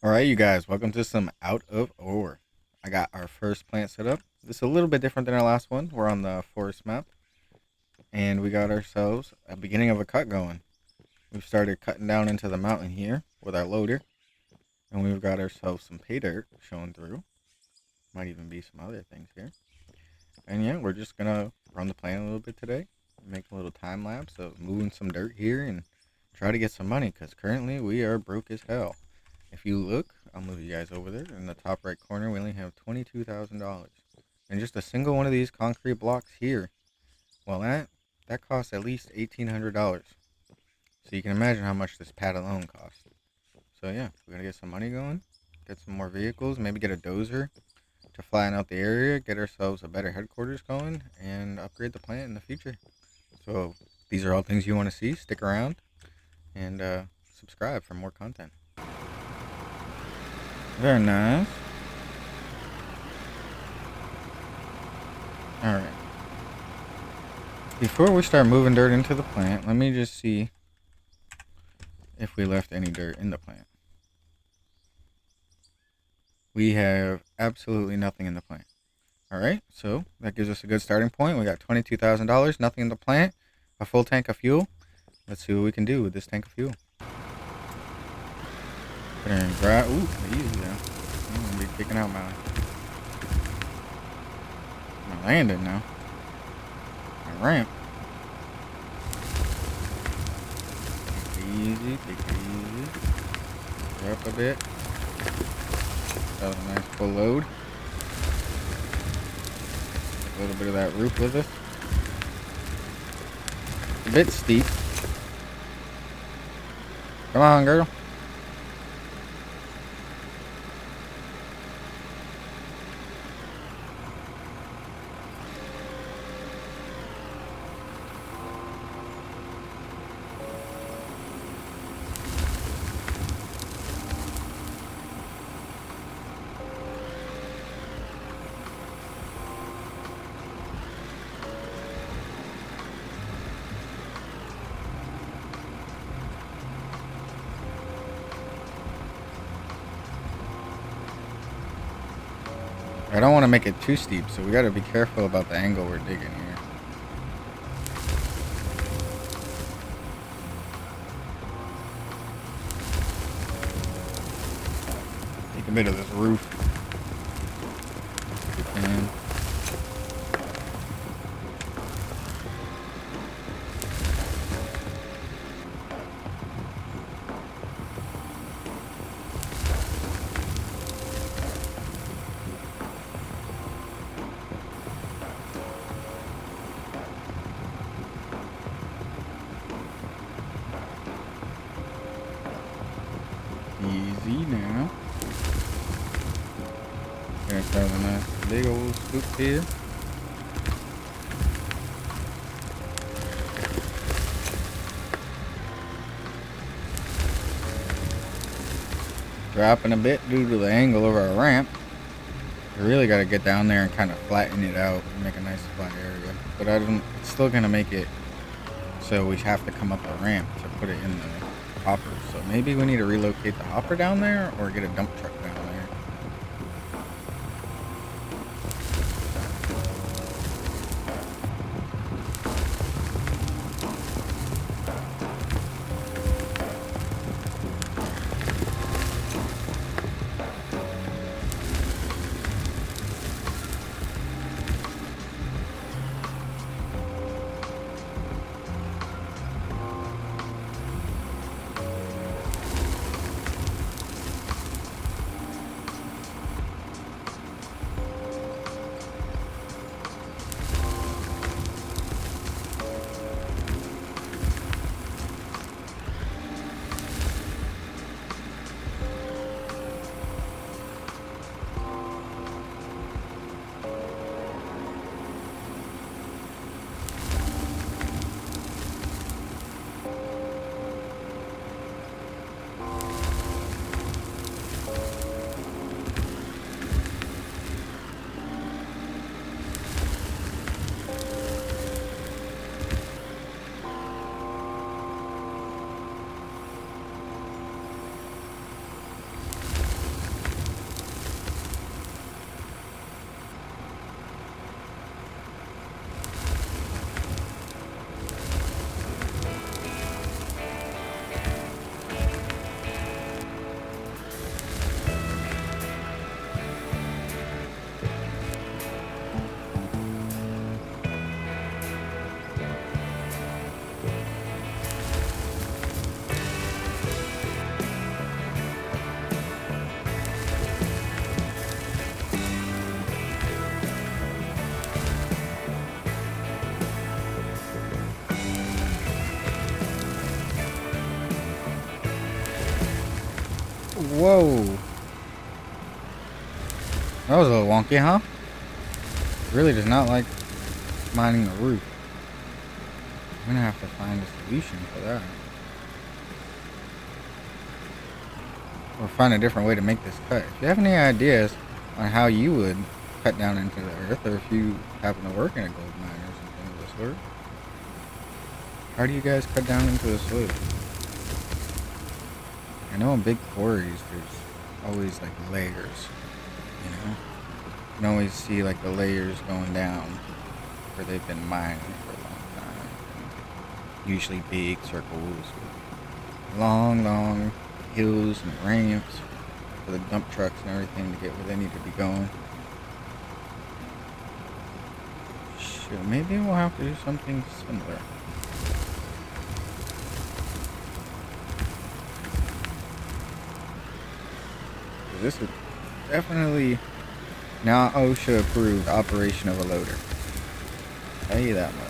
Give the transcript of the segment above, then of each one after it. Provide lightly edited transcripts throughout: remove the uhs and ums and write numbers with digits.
Alright, you guys, welcome to some Out of Ore. I got our first plant set up. This is a little bit different than our last one. We're on the forest map, and we got ourselves a beginning of a cut going. We've started cutting down into the mountain here with our loader, and we've got ourselves some pay dirt showing through. Might even be some other things here. And yeah, we're just gonna run the plant a little bit today, make a little time lapse of moving some dirt here, and try to get some money, because currently we are broke as hell. If you look, I'll move you guys over there. In the top right corner, we only have $22,000. And just a single one of these concrete blocks here, well, that costs at least $1,800. So you can imagine how much this pad alone costs. So yeah, we're gonna get some money going, get some more vehicles, maybe get a dozer to flatten out the area, get ourselves a better headquarters going, and upgrade the plant in the future. So these are all things you want to see. Stick around and subscribe for more content. Very nice. Alright. Before we start moving dirt into the plant, let me just see if we left any dirt in the plant. We have absolutely nothing in the plant. Alright, so that gives us a good starting point. We got $22,000, nothing in the plant, a full tank of fuel. Let's see what we can do with this tank of fuel. Put it in dry. Ooh, easy now. I'm gonna be kicking out my landing now. My ramp. Take it easy, take it easy. Go up a bit. Got a nice full load. Take a little bit of that roof with us. It's a bit steep. Come on, girl. I don't want to make it too steep, so we got to be careful about the angle we're digging here. Take a bit of this roof. If we can. Easy now. Gonna start a nice big old scoop here. Dropping a bit due to the angle of our ramp. We really got to get down there and kind of flatten it out and make a nice flat area. But it's still gonna make it so we have to come up a ramp to put it in the hopper. So maybe we need to relocate the hopper down there or get a dump truck down there. Whoa. That was a little wonky, huh? Really does not like mining the roof. I'm gonna have to find a solution for that. Or find a different way to make this cut. If you have any ideas on how you would cut down into the earth, or if you happen to work in a gold mine or something of the sort, how do you guys cut down into the soil? I know in big quarries there's always like layers, you know? You can always see like the layers going down where they've been mining for a long time. Usually big circles with long hills and ramps for the dump trucks and everything to get where they need to be going. Shoot, maybe we'll have to do something similar. This is definitely not OSHA approved operation of a loader. I'll tell you that much.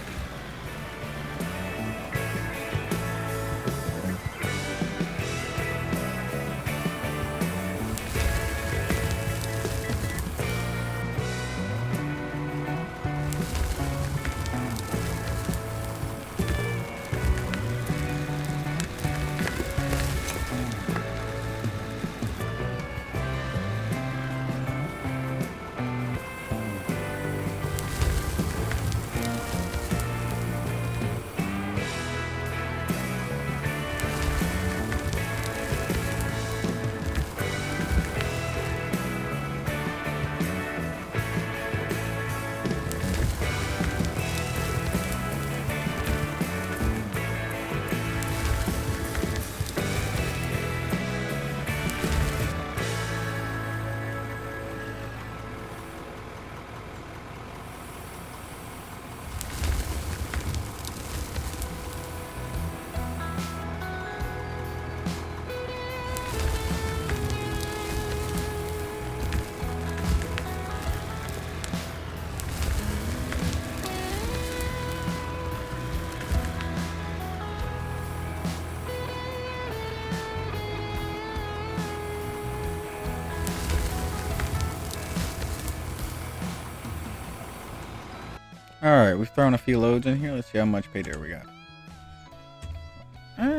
Alright, we've thrown a few loads in here. Let's see how much pay dirt we got.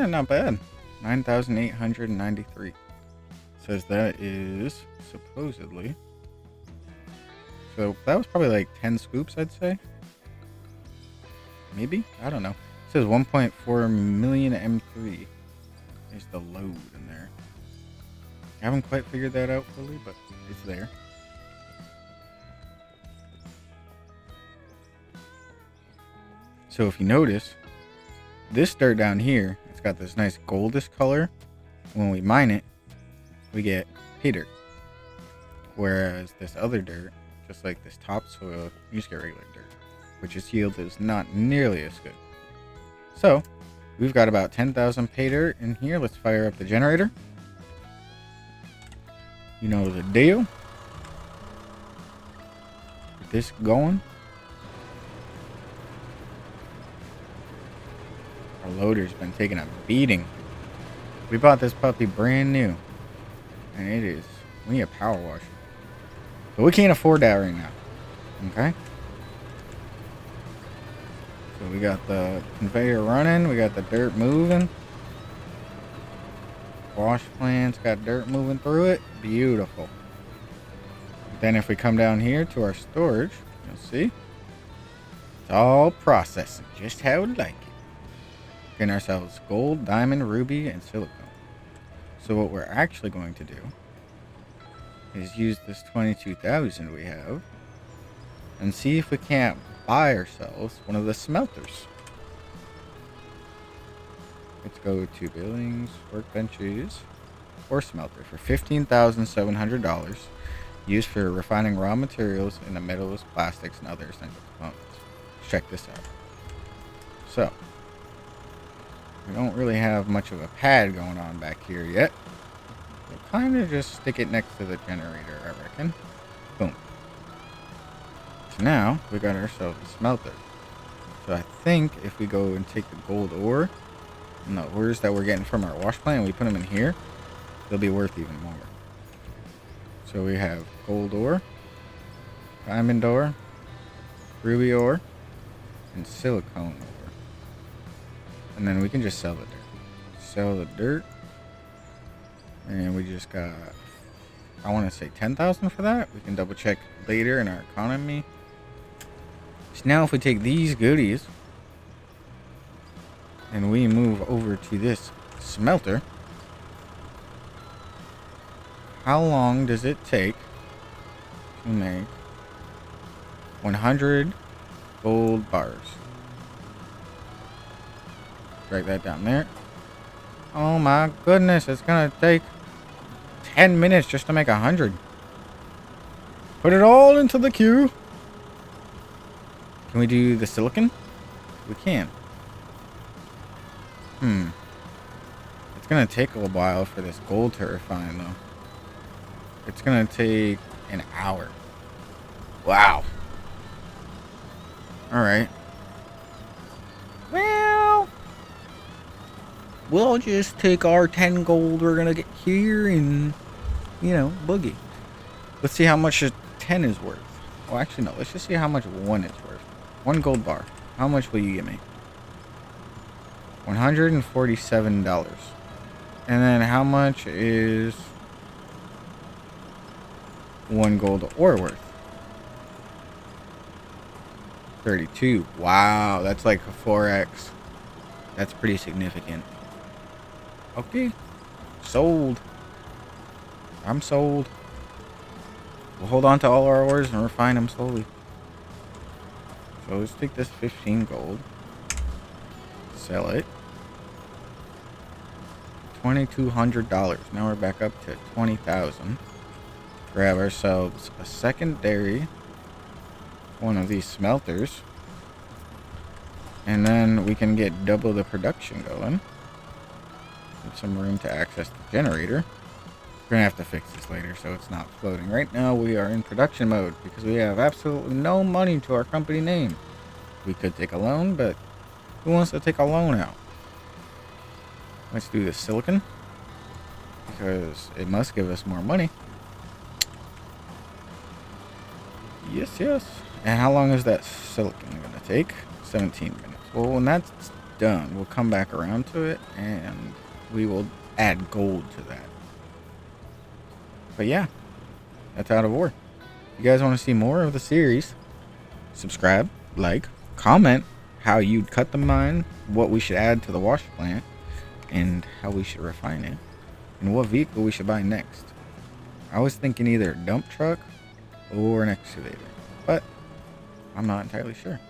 Not bad. 9,893. Says that is supposedly. So that was probably like 10 scoops, I'd say. Maybe? I don't know. It says 1.4 million M3 is the load in there. I haven't quite figured that out fully, but it's there. So if you notice, this dirt down here, it's got this nice goldish color. When we mine it, we get pay dirt. Whereas this other dirt, just like this topsoil, you just get regular dirt, which its yield is not nearly as good. So we've got about 10,000 pay dirt in here. Let's fire up the generator. You know the deal. Get this going. Our loader's been taking a beating. We bought this puppy brand new, and it is, we need a power washer. But we can't afford that right now. Okay? So we got the conveyor running, we got the dirt moving. Wash plant's got dirt moving through it. Beautiful. Then if we come down here to our storage, you'll see it's all processing just how we like it. Getting ourselves gold, diamond, ruby, and silicone. So what we're actually going to do is use this 22,000 we have and see if we can't buy ourselves one of the smelters. Let's go to buildings, workbenches, or smelter for $15,700, used for refining raw materials in the metals, plastics, and other essential components. Let's check this out. So we don't really have much of a pad going on back here yet. We'll kind of just stick it next to the generator, I reckon. Boom. So now we got ourselves a smelter. So I think if we go and take the gold ore and the ores that we're getting from our wash plant and we put them in here, they'll be worth even more. So we have gold ore, diamond ore, ruby ore, and silicone ore. And then we can just sell the dirt. Sell the dirt. And we just got, I want to say 10,000 for that. We can double check later in our economy. So now if we take these goodies and we move over to this smelter, how long does it take to make 100 gold bars? Write that down there. Oh my goodness, it's gonna take 10 minutes just to make 100. Put it all into the queue. Can we do the silicon? We can. It's gonna take a while for this gold to refine though. It's gonna take an hour. Wow. Alright. Well, we'll just take our 10 gold we're gonna get here and, you know, boogie. Let's see how much a 10 is worth. Well, actually, no. Let's just see how much 1 is worth. 1 gold bar. How much will you give me? $147. And then how much is 1 gold ore worth? 32. Wow, that's like a 4x. That's pretty significant. Okay. Sold. I'm sold. We'll hold on to all our ores and refine them slowly. So let's take this 15 gold. Sell it. $2,200. Now we're back up to 20,000. Grab ourselves a secondary one of these smelters. And then we can get double the production going. With some room to access the generator. We're gonna have to fix this later so it's not floating. Right now we are in production mode because we have absolutely no money to our company name. We could take a loan, but who wants to take a loan out? Let's do the silicon because it must give us more money. Yes, yes. And how long is that silicon gonna take? 17 minutes. Well, when that's done, we'll come back around to it and we will add gold to that. But yeah, that's Out of Ore. If you guys want to see more of the series, subscribe, like, comment how you'd cut the mine, what we should add to the wash plant, and how we should refine it, and what vehicle we should buy next. I was thinking either a dump truck or an excavator, but I'm not entirely sure.